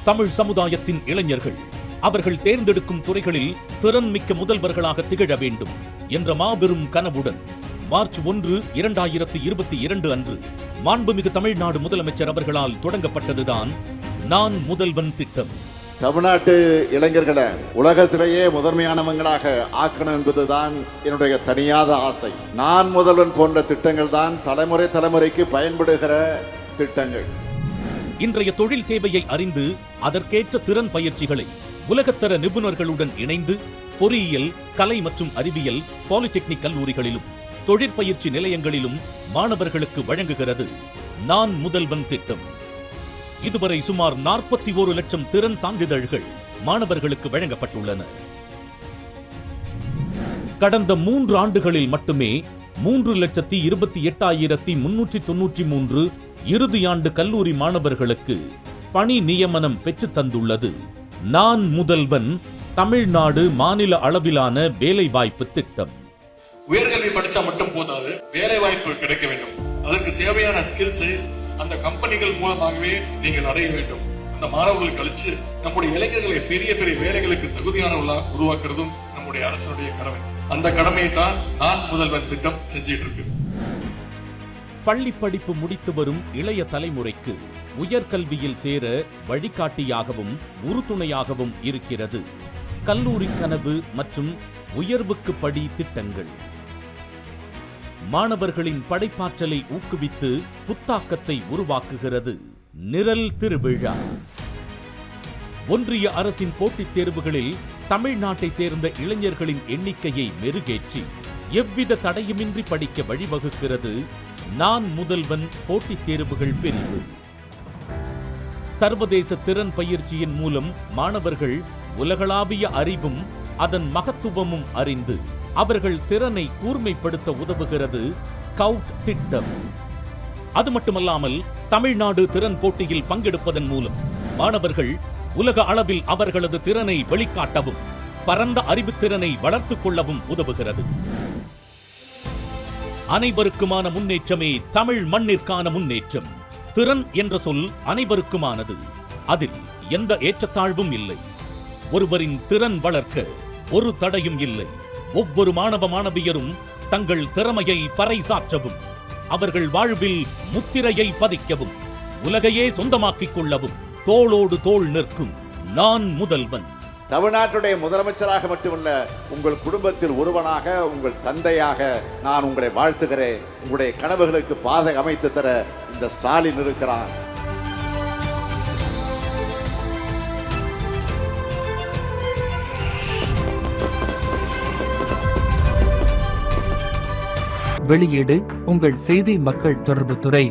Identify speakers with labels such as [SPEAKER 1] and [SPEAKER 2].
[SPEAKER 1] தமிழ் சமுதாயத்தின் இளைஞர்கள் அவர்கள் தேர்ந்தெடுக்கும் துறைகளில் திறன்மிக்க முதல்வர்களாக திகழ வேண்டும் என்ற மாபெரும் கனவுடன் மார்ச் 1, 2022 அன்று மாண்புமிகு தமிழ்நாடு முதலமைச்சர் அவர்களால் தொடங்கப்பட்டதுதான் நான் முதல்வன் திட்டம்.
[SPEAKER 2] தமிழ்நாட்டு இளைஞர்களை உலகத்திலேயே முதன்மையானவங்களாக ஆக்கணும் என்பதுதான் என்னுடைய தனியாத ஆசை. நான் முதல்வன் போன்ற திட்டங்கள் தான் தலைமுறைக்கு பயன்படுகிற திட்டங்கள்.
[SPEAKER 1] இன்றைய தொழில் தேவையை அறிந்து அதற்கேற்ற திறன் பயிற்சிகளை உலகத்தர நிபுணர்களுடன் இணைந்து பொறியியல், கலை மற்றும் அறிவியல், பாலிடெக்னிக் கல்லூரிகளிலும் தொழிற்பயிற்சி நிலையங்களிலும் மாணவர்களுக்கு வழங்குகிறது நான் முதல்வன் திட்டம். இதுவரை சுமார் 41 லட்சம் திறன் சான்றிதழ்கள் மாணவர்களுக்கு வழங்கப்பட்டுள்ளன. கடந்த 3 ஆண்டுகளில் மட்டுமே 3,28,393 இறுதியாண்டு கல்லூரி மாணவர்களுக்கு பணி நியமனம் பெற்றுத் தந்துள்ளது நான் முதல்வன் தமிழ்நாடு மாநில அளவிலான வேலைவாய்ப்பு திட்டம்.
[SPEAKER 3] உயர்கல்வி படிச்சா மட்டும் போதாது, வேலை வாய்ப்பு கிடைக்க வேண்டும். அதற்கு தேவையான ஸ்கில்ஸ் அந்த கம்பெனிகள் மூலமாகவே நீங்கள் அடைய வேண்டும். அந்த மாணவர்களுக்கு அளிச்சு நம்முடைய இளைஞர்களை பெரிய பெரிய வேலைகளுக்கு தகுதியானவர்களா உருவாக்குறதும் நம்முடைய அரசுடைய கடமை. அந்த கடமையை தான் நான் முதல்வன் திட்டம் செஞ்சிட்டு இருக்கு.
[SPEAKER 1] பள்ளி படிப்பு முடித்து வரும் இளைய தலைமுறைக்கு உயர்கல்வியில் சேர வழிகாட்டியாகவும் உறுதுணையாகவும் இருக்கிறது கல்லூரி கனவு மற்றும் உயர்வுக்கு படி திட்டங்கள். மாணவர்களின் படைப்பாற்றலை ஊக்குவித்து புத்தாக்கத்தை உருவாக்குகிறது நிரல் திருவிழா. ஒன்றிய அரசின் போட்டித் தேர்வுகளில் தமிழ்நாட்டை சேர்ந்த இளைஞர்களின் எண்ணிக்கையை மெருகேற்றி எவ்வித தடையுமின்றி படிக்க வழிவகுக்கிறது நான் முதல்வன் போட்டித் தேர்வுகள் பிரிவு. சர்வதேச திறன் பயிற்சியின் மூலம் மாணவர்கள் உலகளாவிய அறிவும் அதன் மகத்துவமும் அறிந்து அவர்கள் திறனை கூர்மைப்படுத்த உதவுகிறது ஸ்கவுட் திட்டம். அது மட்டுமல்லாமல் தமிழ்நாடு திறன் போட்டியில் பங்கெடுப்பதன் மூலம் மாணவர்கள் உலக அளவில் அவர்களது திறனை வெளிக்காட்டவும் பரந்த அறிவுத்திறனை வளர்த்துக் கொள்ளவும் உதவுகிறது. அனைவருக்குமான முன்னேற்றமே தமிழ் மண்ணிற்கான முன்னேற்றம். திறன் என்ற சொல் அனைவருக்குமானது. அதில் எந்த ஏற்றத்தாழ்வும் இல்லை. ஒருவரின் திறன் வளர்க்க ஒரு தடையும் இல்லை. ஒவ்வொரு மாணவ மாணவியரும் தங்கள் திறமையை பறைசாற்றவும், அவர்கள் வாழ்வில் முத்திரையை பதிக்கவும், உலகையே சொந்தமாக்கிக் கொள்ளவும் தோளோடு தோள் நிற்கும் நான் முதல்வன்.
[SPEAKER 2] தமிழ்நாட்டுடைய முதலமைச்சராக மட்டுமல்ல, உங்கள் குடும்பத்தில் ஒருவனாக, உங்கள் தந்தையாக நான் உங்களை வாழ்த்துகிறேன். உங்களுடைய கனவுகளுக்கு பாதை அமைத்து தர இந்த ஸ்டாலின் இருக்கிறான்.
[SPEAKER 4] வெளியீடு உங்கள் செய்தி மக்கள் தொடர்புத்துறை.